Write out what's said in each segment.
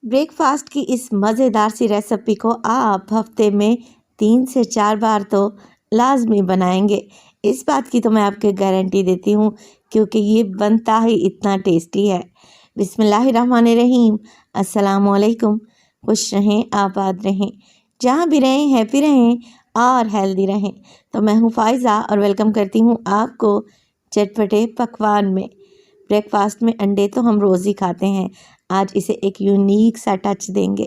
Breakfast की इस मज़ेदार सी रेसिपी को आप हफ्ते में 3 से 4 बार तो लाजमी बनाएंगे। इस बात की तो मैं आपको गारंटी देती हूँ, क्योंकि ये बनता ही इतना टेस्टी है। बिस्मिल्लाहिर्रहमानिर्रहीम। अस्सलामुअलैकुम। खुश रहें, आबाद रहें, जहाँ भी रहें हैप्पी रहें और हेल्दी रहें। तो मैं हूँ फ़ाइज़ा और वेलकम करती हूँ आपको चटपटे पकवान में। ब्रेकफास्ट में अंडे तो हम रोज़ ही खाते हैं, आज इसे एक यूनिक सा टच देंगे।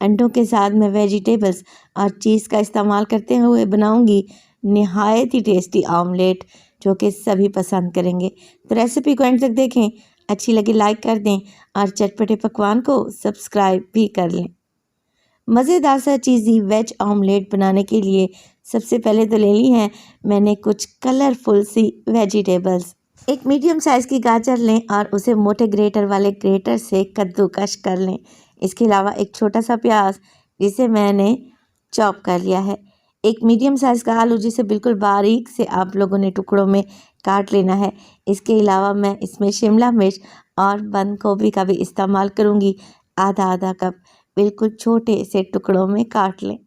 अंडों के साथ मैं वेजिटेबल्स और चीज़ का इस्तेमाल करते हुए बनाऊंगी नहायत ही टेस्टी ऑमलेट, जो कि सभी पसंद करेंगे। तो रेसिपी को एंड तक देखें, अच्छी लगी लाइक कर दें और चटपटे पकवान को सब्सक्राइब भी कर लें। मज़ेदार सा चीज़ी वेज ऑमलेट बनाने के लिए सबसे पहले तो ले ली हैं मैंने कुछ कलरफुल सी वेजिटेबल्स। एक मीडियम साइज़ की गाजर लें और उसे मोटे ग्रेटर वाले ग्रेटर से कद्दूकश कर लें। इसके अलावा एक छोटा सा प्याज जिसे मैंने चॉप कर लिया है। एक मीडियम साइज़ का आलू जिसे बिल्कुल बारीक से आप लोगों ने टुकड़ों में काट लेना है। इसके अलावा मैं इसमें शिमला मिर्च और बंद गोभी का भी इस्तेमाल करूँगी। आधा आधा कप बिल्कुल छोटे से टुकड़ों में काट लें।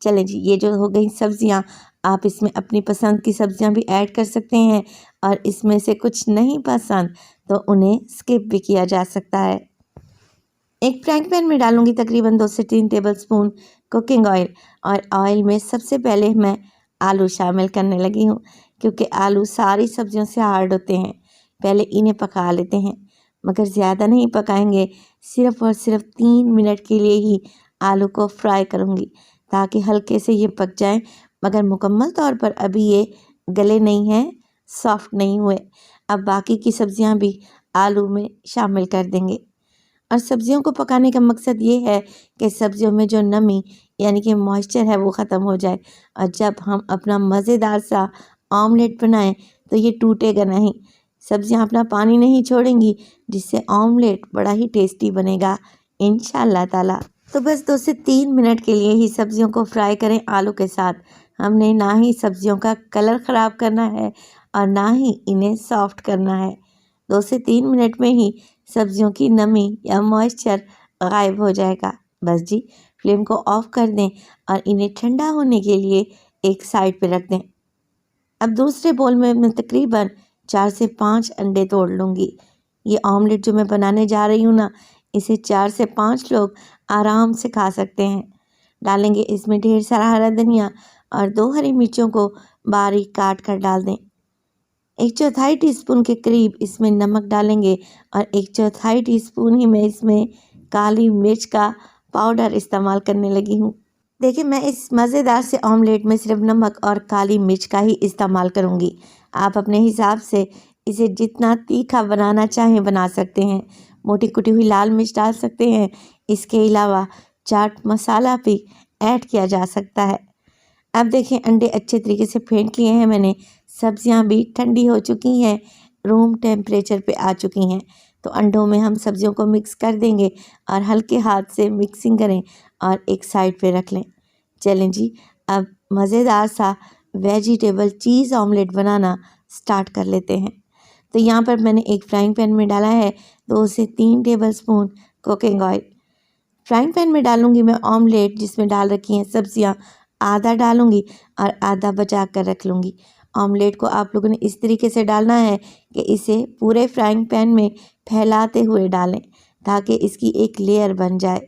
चलें जी, ये जो हो गई सब्जियां, आप इसमें अपनी पसंद की सब्जियां भी ऐड कर सकते हैं और इसमें से कुछ नहीं पसंद तो उन्हें स्किप भी किया जा सकता है। एक फ्राइंग पैन में डालूंगी तकरीबन 2 से 3 टेबलस्पून कुकिंग ऑयल और ऑयल में सबसे पहले मैं आलू शामिल करने लगी हूँ, क्योंकि आलू सारी सब्जियों से हार्ड होते हैं। पहले इन्हें पका लेते हैं, मगर ज़्यादा नहीं पकाएंगे, सिर्फ़ और सिर्फ 3 मिनट के लिए ही आलू को फ्राई करूँगी, ताकि हल्के से ये पक जाएं, मगर मुकम्मल तौर पर अभी ये गले नहीं हैं, सॉफ्ट नहीं हुए। अब बाकी की सब्जियां भी आलू में शामिल कर देंगे। और सब्जियों को पकाने का मकसद ये है कि सब्जियों में जो नमी यानी कि मॉइस्चर है वो ख़त्म हो जाए, और जब हम अपना मज़ेदार सा ऑमलेट बनाएं तो ये टूटेगा नहीं। सब्जियां अपना पानी नहीं छोड़ेंगी, जिससे ऑमलेट बड़ा ही टेस्टी बनेगा इंशाअल्लाह ताला। तो बस 2 से 3 मिनट के लिए ही सब्जियों को फ्राई करें आलू के साथ। हमने ना ही सब्जियों का कलर ख़राब करना है और ना ही इन्हें सॉफ्ट करना है। 2 से 3 मिनट में ही सब्जियों की नमी या मॉइस्चर गायब हो जाएगा। बस जी, फ्लेम को ऑफ कर दें और इन्हें ठंडा होने के लिए एक साइड पे रख दें। अब दूसरे बोल में मैं तकरीबन 4 से 5 अंडे तोड़ लूँगी। ये ऑमलेट जो मैं बनाने जा रही हूँ ना, इसे 4 से 5 लोग आराम से खा सकते हैं। डालेंगे इसमें ढेर सारा हरा धनिया और 2 हरी मिर्चों को बारीक काट कर डाल दें। 1/4 टीस्पून के करीब इसमें नमक डालेंगे और 1/4 टीस्पून ही मैं इसमें काली मिर्च का पाउडर इस्तेमाल करने लगी हूँ। देखिए, मैं इस मज़ेदार से ऑमलेट में सिर्फ नमक और काली मिर्च का ही इस्तेमाल करूँगी। आप अपने हिसाब से इसे जितना तीखा बनाना चाहें बना सकते हैं। मोटी कुटी हुई लाल मिर्च डाल सकते हैं। इसके अलावा चाट मसाला भी ऐड किया जा सकता है। अब देखें, अंडे अच्छे तरीके से फेंट लिए हैं मैंने। सब्जियां भी ठंडी हो चुकी हैं, रूम टेम्परेचर पे आ चुकी हैं। तो अंडों में हम सब्जियों को मिक्स कर देंगे और हल्के हाथ से मिक्सिंग करें और एक साइड पे रख लें। चलें जी, अब मज़ेदार सा वेजिटेबल चीज़ ऑमलेट बनाना स्टार्ट कर लेते हैं। तो यहाँ पर मैंने एक फ्राइंग पैन में डाला है 2 से 3 tablespoon cooking oil. Frying pan में डालूंगी मैं ऑमलेट, जिसमें डाल रखी हैं सब्जियां। आधा डालूंगी और आधा बचा कर रख लूँगी। ऑमलेट को आप लोगों ने इस तरीके से डालना है कि इसे पूरे फ्राइंग पैन में फैलाते हुए डालें, ताकि इसकी एक लेयर बन जाए।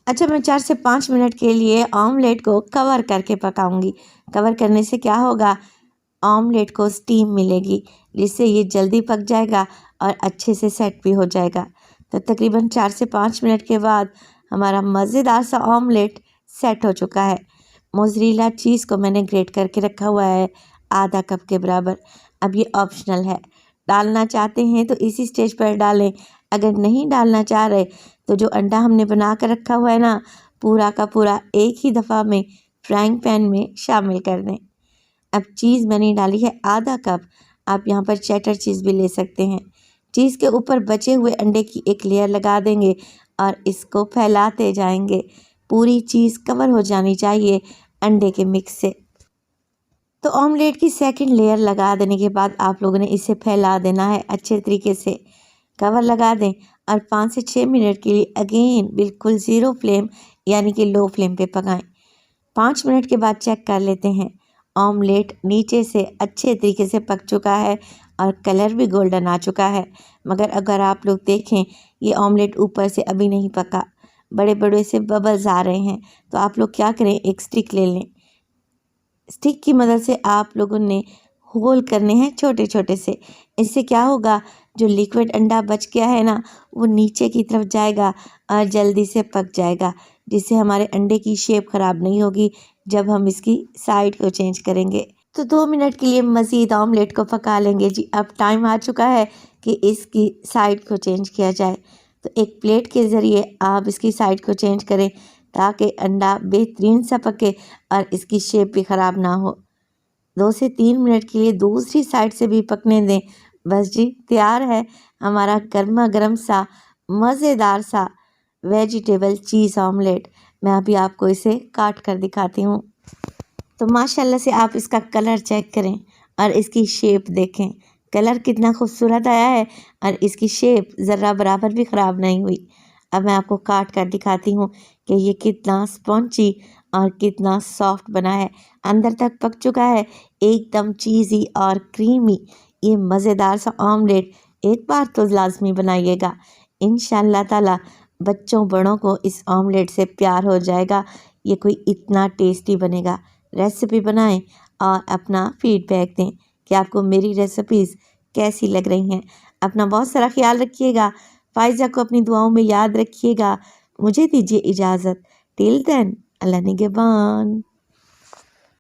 अच्छा, मैं 4 से 5 मिनट के लिए ऑमलेट को कवर करके पकाऊंगी। कवर करने से क्या होगा, ऑमलेट को स्टीम मिलेगी, जिससे ये जल्दी पक जाएगा और अच्छे से सेट भी हो जाएगा। तो तकरीबन 4 से 5 मिनट के बाद हमारा मज़ेदार सा ऑमलेट सेट हो चुका है। मोज़रेला चीज़ को मैंने ग्रेट करके रखा हुआ है आधा कप के बराबर। अब ये ऑप्शनल है, डालना चाहते हैं तो इसी स्टेज पर डालें, अगर नहीं डालना चाह रहे तो जो अंडा हमने बना कर रखा हुआ है ना, पूरा का पूरा एक ही दफ़ा में फ्राइंग पैन में शामिल कर दें। अब चीज़ मैंने डाली है आधा कप। आप यहाँ पर चेडर चीज़ भी ले सकते हैं। चीज़ के ऊपर बचे हुए अंडे की एक लेयर लगा देंगे और इसको फैलाते जाएंगे। पूरी चीज़ कवर हो जानी चाहिए अंडे के मिक्स से। तो ऑमलेट की सेकंड लेयर लगा देने के बाद आप लोगों ने इसे फैला देना है अच्छे तरीके से। कवर लगा दें और 5 से 6 मिनट के लिए अगेन बिल्कुल ज़ीरो फ्लेम यानी कि लो फ्लेम पे पकाएं। 5 मिनट के बाद चेक कर लेते हैं। ऑमलेट नीचे से अच्छे तरीके से पक चुका है और कलर भी गोल्डन आ चुका है। मगर अगर आप लोग देखें, ये ऑमलेट ऊपर से अभी नहीं पका, बड़े बड़े से बबल्स आ रहे हैं। तो आप लोग क्या करें, एक स्टिक ले लें। स्टिक की मदद से आप लोगों ने होल करने हैं छोटे छोटे से। इससे क्या होगा, जो लिक्विड अंडा बच गया है ना, वो नीचे की तरफ जाएगा और जल्दी से पक जाएगा, जिससे हमारे अंडे की शेप ख़राब नहीं होगी जब हम इसकी साइड को चेंज करेंगे। तो 2 मिनट के लिए मज़ीद ऑमलेट को पका लेंगे जी। अब टाइम आ चुका है कि इसकी साइड को चेंज किया जाए। तो एक प्लेट के ज़रिए आप इसकी साइड को चेंज करें ताकि अंडा बेहतरीन सा पके और इसकी शेप भी ख़राब ना हो। 2 से 3 मिनट के लिए दूसरी साइड से भी पकने दें। बस जी, तैयार है हमारा गर्मा गर्म सा मज़ेदार सा वेजिटेबल चीज़ ऑमलेट। मैं अभी आपको इसे काट कर दिखाती हूँ। तो माशाल्लाह से आप इसका कलर चेक करें और इसकी शेप देखें। कलर कितना खूबसूरत आया है और इसकी शेप ज़रा बराबर भी ख़राब नहीं हुई। अब मैं आपको काट कर दिखाती हूँ कि ये कितना स्पॉन्जी और कितना सॉफ्ट बना है। अंदर तक पक चुका है, एकदम चीज़ी और क्रीमी। ये मज़ेदार सा ऑमलेट एक बार तो लाज़मी बनाइएगा। इंशाअल्लाह ताला बच्चों बड़ों को इस ऑमलेट से प्यार हो जाएगा। ये कोई इतना टेस्टी बनेगा। रेसिपी बनाएं और अपना फीडबैक दें कि आपको मेरी रेसिपीज़ कैसी लग रही हैं। अपना बहुत सारा ख्याल रखिएगा। फ़ाइज़ा को अपनी दुआओं में याद रखिएगा। मुझे दीजिए इजाज़त। टिल देन, अल्लाह निगहबान।